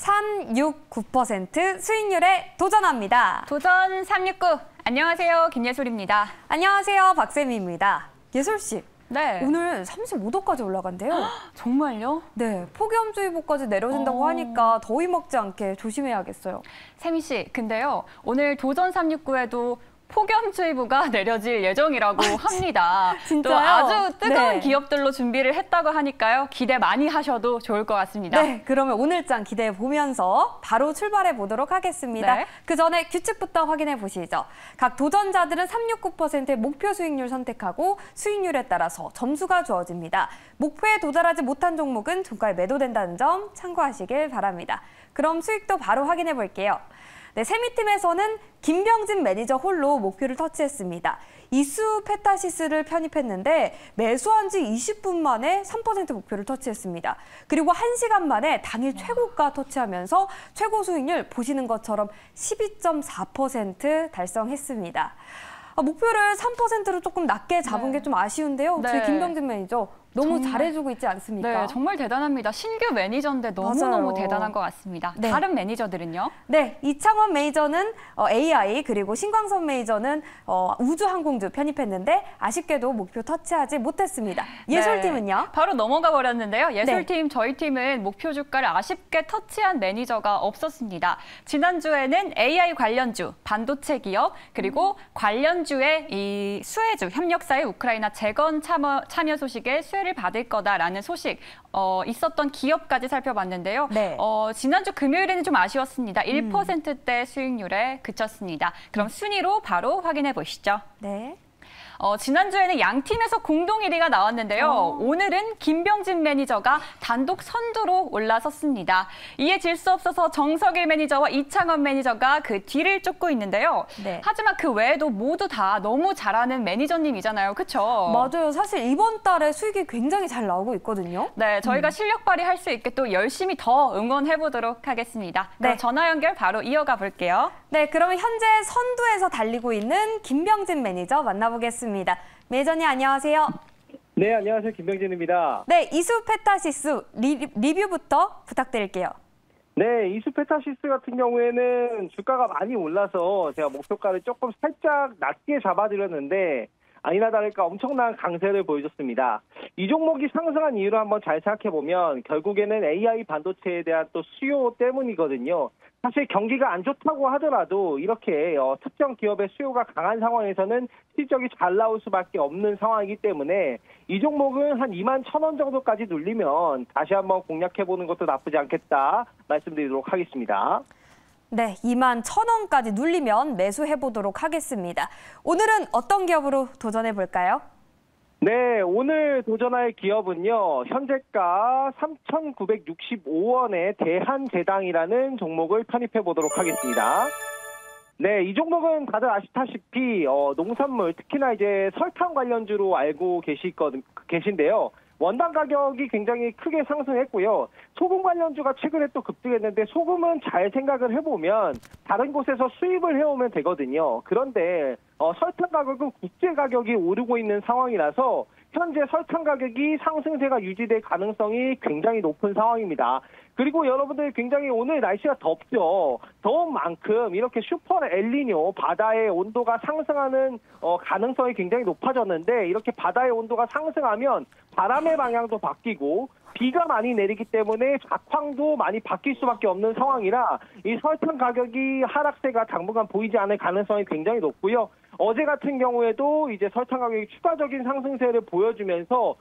369% 수익률에 도전합니다. 도전 369. 안녕하세요. 김예솔입니다. 안녕하세요. 박쌤입니다. 예솔 씨. 네. 오늘 35도까지 올라간대요. 정말요? 네. 폭염주의보까지 내려진다고 하니까 더위 먹지 않게 조심해야겠어요. 세미 씨, 근데요. 오늘 도전 369에도 폭염주의보가 내려질 예정이라고 합니다. 진짜요? 또 아주 뜨거운 네. 기업들로 준비를 했다고 하니까요. 기대 많이 하셔도 좋을 것 같습니다. 네, 그러면 오늘장 기대해 보면서 바로 출발해 보도록 하겠습니다. 네. 그 전에 규칙부터 확인해 보시죠. 각 도전자들은 369%의 목표 수익률 선택하고 수익률에 따라서 점수가 주어집니다. 목표에 도달하지 못한 종목은 종가에 매도된다는 점 참고하시길 바랍니다. 그럼 수익도 바로 확인해 볼게요. 네, 세미팀에서는 김병진 매니저 홀로 목표를 터치했습니다. 이수 페타시스를 편입했는데 매수한 지 20분 만에 3% 목표를 터치했습니다. 그리고 1시간 만에 당일 최고가 터치하면서 최고 수익률 보시는 것처럼 12.4% 달성했습니다. 목표를 3%로 조금 낮게 잡은 게 좀 아쉬운데요. 네. 저희 김병진 매니저 너무 정말 잘해주고 있지 않습니까? 네, 정말 대단합니다. 신규 매니저인데 너무너무 대단한 것 같습니다. 네. 다른 매니저들은요? 네, 이창원 매니저는 AI, 그리고 신광선 매니저는 우주항공주 편입했는데 아쉽게도 목표 터치하지 못했습니다. 예솔팀은요? 네, 바로 넘어가 버렸는데요. 예솔팀, 저희 팀은 목표 주가를 아쉽게 터치한 매니저가 없었습니다. 지난주에는 AI 관련주, 반도체 기업, 그리고 관련주의 이 수혜주, 협력사의 우크라이나 재건 참여 소식에 수혜를 받을 거다라는 소식 있었던 기업까지 살펴봤는데요. 네. 지난주 금요일에는 좀 아쉬웠습니다. 1%대 수익률에 그쳤습니다. 그럼 순위로 바로 확인해 보시죠. 네. 지난주에는 양 팀에서 공동 1위가 나왔는데요. 오늘은 김병진 매니저가 단독 선두로 올라섰습니다. 이에 질 수 없어서 정석일 매니저와 이창원 매니저가 그 뒤를 쫓고 있는데요. 네. 하지만 그 외에도 모두 다 너무 잘하는 매니저님이잖아요. 그렇죠? 맞아요. 사실 이번 달에 수익이 굉장히 잘 나오고 있거든요. 네, 저희가 실력 발휘할 수 있게 또 열심히 더 응원해 보도록 하겠습니다. 그럼 네. 전화 연결 바로 이어가 볼게요. 네, 그러면 현재 선두에서 달리고 있는 김병진 매니저 만나보겠습니다. 매니저님 안녕하세요. 네, 안녕하세요. 김병진입니다. 네, 이수 페타시스 리뷰부터 부탁드릴게요. 네, 이수페타시스 같은 경우에는 주가가 많이 올라서 제가 목표가를 조금 살짝 낮게 잡아드렸는데 아니나 다를까 엄청난 강세를 보여줬습니다. 이 종목이 상승한 이유를 한번 잘 생각해보면 결국에는 AI 반도체에 대한 또 수요 때문이거든요. 사실 경기가 안 좋다고 하더라도 이렇게 특정 기업의 수요가 강한 상황에서는 실적이 잘 나올 수밖에 없는 상황이기 때문에 이 종목은 한 21,000원 정도까지 눌리면 다시 한번 공략해보는 것도 나쁘지 않겠다 말씀드리도록 하겠습니다. 네, 21,000원까지 눌리면 매수해보도록 하겠습니다. 오늘은 어떤 기업으로 도전해볼까요? 네, 오늘 도전할 기업은요. 현재가 3,965원의 대한제당이라는 종목을 편입해 보도록 하겠습니다. 네, 이 종목은 다들 아시다시피 농산물, 특히나 이제 설탕 관련주로 알고 계신데요. 원당 가격이 굉장히 크게 상승했고요. 소금 관련주가 최근에 또 급등했는데 소금은 잘 생각을 해보면 다른 곳에서 수입을 해오면 되거든요. 그런데 설탕 가격은 국제 가격이 오르고 있는 상황이라서 현재 설탕 가격이 상승세가 유지될 가능성이 굉장히 높은 상황입니다. 그리고 여러분들 굉장히 오늘 날씨가 덥죠. 더운 만큼 이렇게 슈퍼 엘니뇨 바다의 온도가 상승하는 가능성이 굉장히 높아졌는데 이렇게 바다의 온도가 상승하면 바람의 방향도 바뀌고 비가 많이 내리기 때문에 작황도 많이 바뀔 수밖에 없는 상황이라 이 설탕 가격이 하락세가 당분간 보이지 않을 가능성이 굉장히 높고요. 어제 같은 경우에도 이제 설탕 가격이 추가적인 상승세를 보여주면서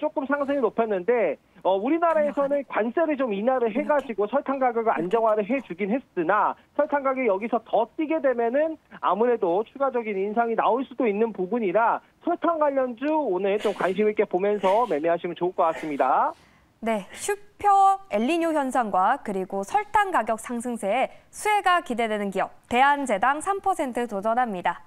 조금 상승이 높였는데 우리나라에서는 관세를 좀 인하를 해가지고 설탕 가격을 안정화를 해주긴 했으나 설탕 가격이 여기서 더 뛰게 되면은 아무래도 추가적인 인상이 나올 수도 있는 부분이라 설탕 관련주 오늘 좀 관심 있게 보면서 매매하시면 좋을 것 같습니다. 네, 슈퍼 엘니뇨 현상과 그리고 설탕 가격 상승세에 수혜가 기대되는 기업 대한제당 3% 도전합니다.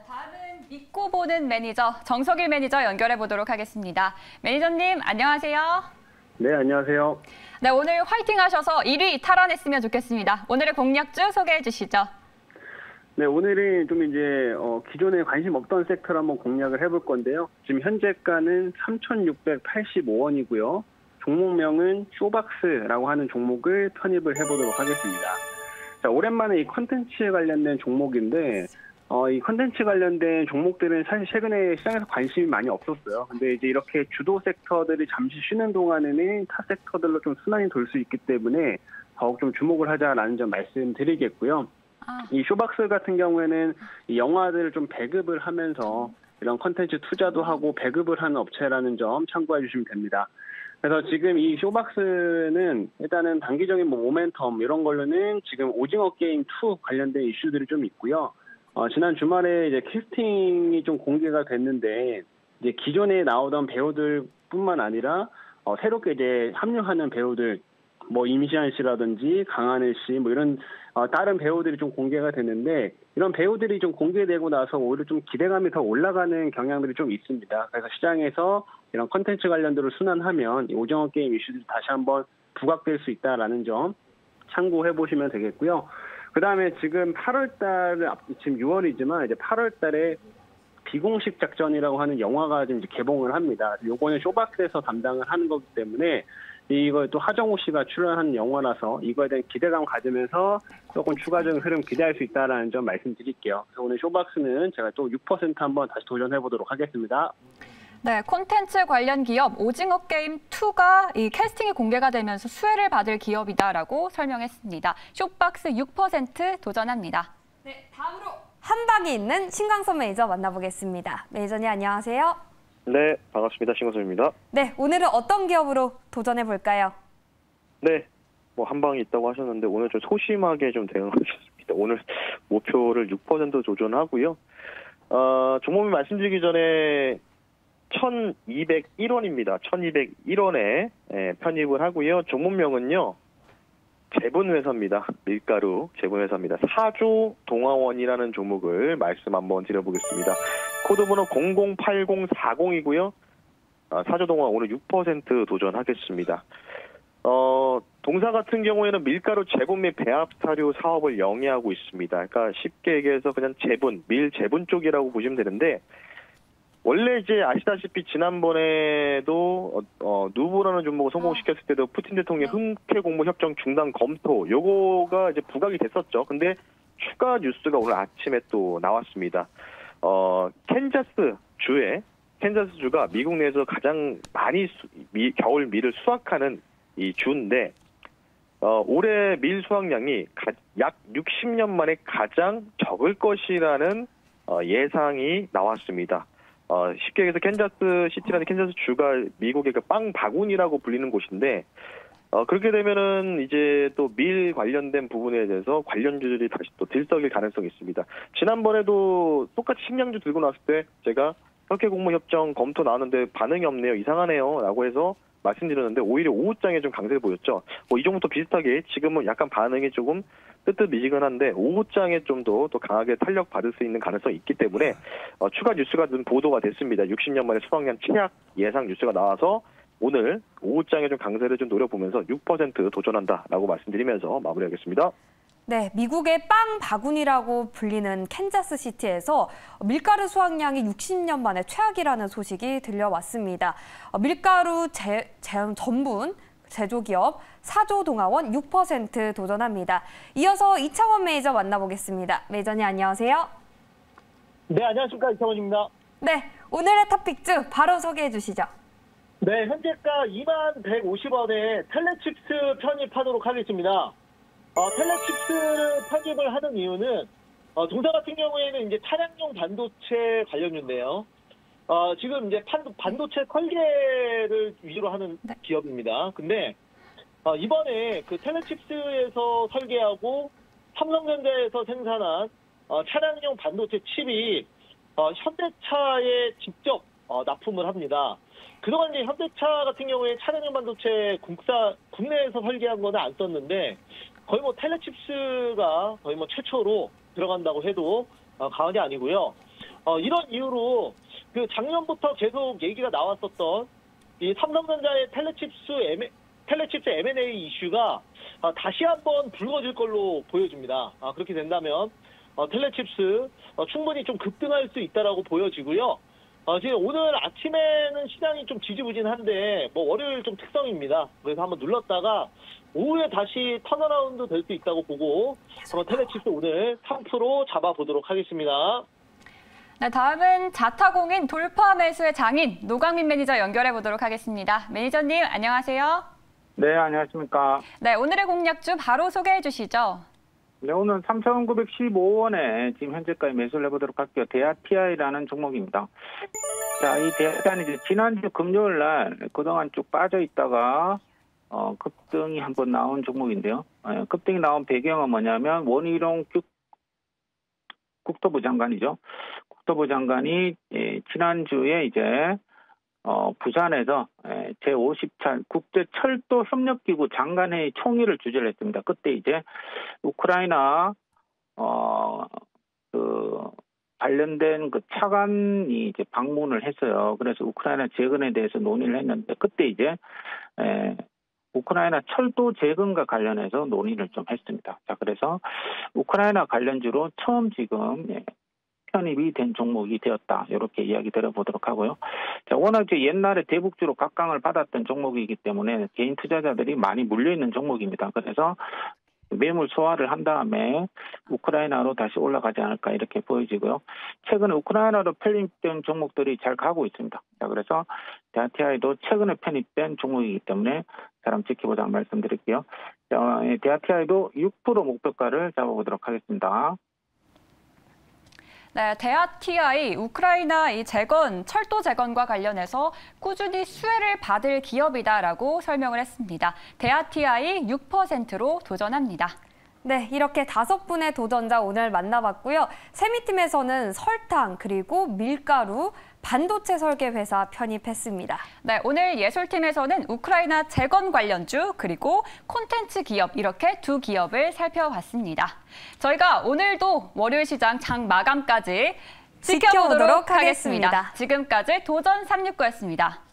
다음은 믿고 보는 매니저 정석일 매니저 연결해 보도록 하겠습니다. 매니저님 안녕하세요. 네, 안녕하세요. 네, 오늘 화이팅 하셔서 1위 탈환했으면 좋겠습니다. 오늘의 공략주 소개해 주시죠. 네, 오늘은 좀 이제 기존에 관심 없던 섹터를 한번 공략을 해볼 건데요. 지금 현재가는 3,685원이고요. 종목명은 쇼박스라고 하는 종목을 편입을 해보도록 하겠습니다. 자, 오랜만에 이 컨텐츠에 관련된 종목인데 이 컨텐츠 관련된 종목들은 사실 최근에 시장에서 관심이 많이 없었어요. 근데 이제 이렇게 주도 섹터들이 잠시 쉬는 동안에는 타 섹터들로 좀 순환이 돌 수 있기 때문에 더욱 좀 주목을 하자라는 점 말씀드리겠고요. 이 쇼박스 같은 경우에는 이 영화들을 좀 배급을 하면서 이런 컨텐츠 투자도 하고 배급을 하는 업체라는 점 참고해 주시면 됩니다. 그래서 지금 이 쇼박스는 일단은 단기적인 뭐 모멘텀 이런 걸로는 지금 오징어 게임 2 관련된 이슈들이 좀 있고요. 지난 주말에 이제 캐스팅이 좀 공개가 됐는데 이제 기존에 나오던 배우들뿐만 아니라 새롭게 이제 합류하는 배우들 뭐 임시완 씨라든지 강하늘 씨 뭐 이런 다른 배우들이 좀 공개가 됐는데 이런 배우들이 좀 공개되고 나서 오히려 좀 기대감이 더 올라가는 경향들이 좀 있습니다. 그래서 시장에서 이런 컨텐츠 관련들을 순환하면 이 오징어 게임 이슈들이 다시 한번 부각될 수 있다라는 점 참고해 보시면 되겠고요. 그 다음에 지금 8월달, 지금 6월이지만 이제 8월달에 비공식 작전이라고 하는 영화가 지금 이제 개봉을 합니다. 요거는 쇼박스에서 담당을 하는 거기 때문에 이거 또 하정우 씨가 출연한 영화라서 이거에 대한 기대감 가지면서 조금 추가적인 흐름 기대할 수 있다라는 점 말씀드릴게요. 그래서 오늘 쇼박스는 제가 또 6% 한번 다시 도전해 보도록 하겠습니다. 네, 콘텐츠 관련 기업 오징어 게임 2가 이 캐스팅이 공개가 되면서 수혜를 받을 기업이다라고 설명했습니다. 쇼박스 6% 도전합니다. 네, 다음으로 한 방에 있는 신광선 매니저 만나보겠습니다. 매니저님 안녕하세요. 네, 반갑습니다. 신광선입니다. 네, 오늘은 어떤 기업으로 도전해 볼까요? 네, 뭐 한 방이 있다고 하셨는데 오늘 좀 소심하게 좀 대응하겠습니다. 오늘 목표를 6% 도전하고요. 종목을 말씀드리기 전에 1201원입니다. 1201원에 편입을 하고요. 종목명은요. 제분회사입니다. 밀가루 제분회사입니다. 사조동아원이라는 종목을 말씀 한번 드려보겠습니다. 코드번호 008040이고요. 사조동아원 오늘 6% 도전하겠습니다. 동사 같은 경우에는 밀가루 재분 및 배합 사료 사업을 영위하고 있습니다. 그러니까 쉽게 얘기해서 그냥 재분, 밀 재분 쪽이라고 보시면 되는데 원래 이제 아시다시피 지난번에도 누보라는 종목을 성공시켰을 때도 푸틴 대통령 흑해 공모 협정 중단 검토 요거가 이제 부각이 됐었죠. 근데 추가 뉴스가 오늘 아침에 또 나왔습니다. 캔자스 주가 미국 내에서 가장 많이 겨울 밀을 수확하는 이 주인데 올해 밀 수확량이 약 60년 만에 가장 적을 것이라는 예상이 나왔습니다. 쉽게 얘기해서 캔자스 시티라는 캔자스 주가 미국의 그 빵 바구니라고 불리는 곳인데 그렇게 되면은 이제 또 밀 관련된 부분에 대해서 관련주들이 다시 또 들썩일 가능성이 있습니다. 지난번에도 똑같이 식량주 들고 나왔을 때 제가 흑해 공모 협정 검토 나왔는데 반응이 없네요, 이상하네요라고 해서 말씀드렸는데 오히려 오후장에 좀 강세를 보였죠. 이 종목도 비슷하게 지금은 약간 반응이 조금 뜨뜻미지근한데 오후장에 좀 더 또 강하게 탄력 받을 수 있는 가능성이 있기 때문에 추가 뉴스가 좀 보도가 됐습니다. 60년 만에 수확량 최악 예상 뉴스가 나와서 오늘 오후장에 좀 강세를 좀 노려보면서 6% 도전한다라고 말씀드리면서 마무리하겠습니다. 네, 미국의 빵 바구니라고 불리는 캔자스 시티에서 밀가루 수확량이 60년 만에 최악이라는 소식이 들려왔습니다. 밀가루 전분 제조기업 사조동아원 6% 도전합니다. 이어서 이창원 매니저 만나보겠습니다. 매니저님 안녕하세요. 네, 안녕하십니까. 이창원입니다. 네, 오늘의 탑픽주 바로 소개해 주시죠. 네, 현재가 2150원에 텔레칩스 편입하도록 하겠습니다. 텔레칩스를 편입을 하는 이유는 동사 같은 경우에는 이제 차량용 반도체 관련주인데요. 지금 이제 반도체 설계를 위주로 하는 기업입니다. 근데 이번에 그 텔레칩스에서 설계하고 삼성전자에서 생산한 차량용 반도체 칩이 현대차에 직접 납품을 합니다. 그동안 이제 현대차 같은 경우에 차량용 반도체 국내에서 설계한 거는 안 썼는데 거의 뭐 텔레칩스가 거의 뭐 최초로 들어간다고 해도 과언이 아니고요. 이런 이유로 그 작년부터 계속 얘기가 나왔었던 이 삼성전자의 텔레칩스 M&A 이슈가 다시 한번 불거질 걸로 보여집니다. 그렇게 된다면 텔레칩스 충분히 좀 급등할 수 있다라고 보여지고요. 지금 오늘 아침에는 시장이 좀 지지부진한데 뭐 월요일 좀 특성입니다. 그래서 한번 눌렀다가 오후에 다시 턴어라운드 될 수 있다고 보고 한번 텔레칩스 오늘 3% 잡아보도록 하겠습니다. 네, 다음은 자타공인 돌파 매수의 장인 노광민 매니저 연결해 보도록 하겠습니다. 매니저님 안녕하세요. 네, 안녕하십니까. 네, 오늘의 공략주 바로 소개해 주시죠. 네, 오늘 3,915원에 지금 현재까지 매수를 해보도록 할게요. 대하TI라는 종목입니다. 자, 이 대하TI는 이제 지난주 금요일 날 그동안 쭉 빠져 있다가 급등이 한번 나온 종목인데요. 급등이 나온 배경은 뭐냐면 원희룡 국토부 장관이죠. 국토부 장관이 지난주에 이제 부산에서 제50차 국제철도협력기구 장관회의 총회를 주재를 했습니다. 그때 이제 우크라이나 관련된 그 차관이 이제 방문을 했어요. 그래서 우크라이나 재건에 대해서 논의를 했는데 그때 이제 우크라이나 철도 재건과 관련해서 논의를 좀 했습니다. 자, 그래서 우크라이나 관련주로 처음 지금 편입이 된 종목이 되었다. 이렇게 이야기 들어보도록 하고요. 자, 워낙 옛날에 대북주로 각광을 받았던 종목이기 때문에 개인 투자자들이 많이 물려있는 종목입니다. 그래서 매물 소화를 한 다음에 우크라이나로 다시 올라가지 않을까 이렇게 보여지고요. 최근에 우크라이나로 편입된 종목들이 잘 가고 있습니다. 자, 그래서 대하TI도 최근에 편입된 종목이기 때문에 잘 한번 지켜보자는 말씀드릴게요. 자, 대하TI도 6% 목표가를 잡아보도록 하겠습니다. 네, 대하TI 우크라이나 이 재건, 철도 재건과 관련해서 꾸준히 수혜를 받을 기업이다라고 설명을 했습니다. 대하TI 6%로 도전합니다. 네, 이렇게 5분의 도전자 오늘 만나봤고요. 세미팀에서는 설탕 그리고 밀가루, 반도체 설계 회사 편입했습니다. 네, 오늘 예술팀에서는 우크라이나 재건 관련주 그리고 콘텐츠 기업 이렇게 두 기업을 살펴봤습니다. 저희가 오늘도 월요일 시장 장 마감까지 지켜보도록 하겠습니다. 지금까지 도전 369였습니다.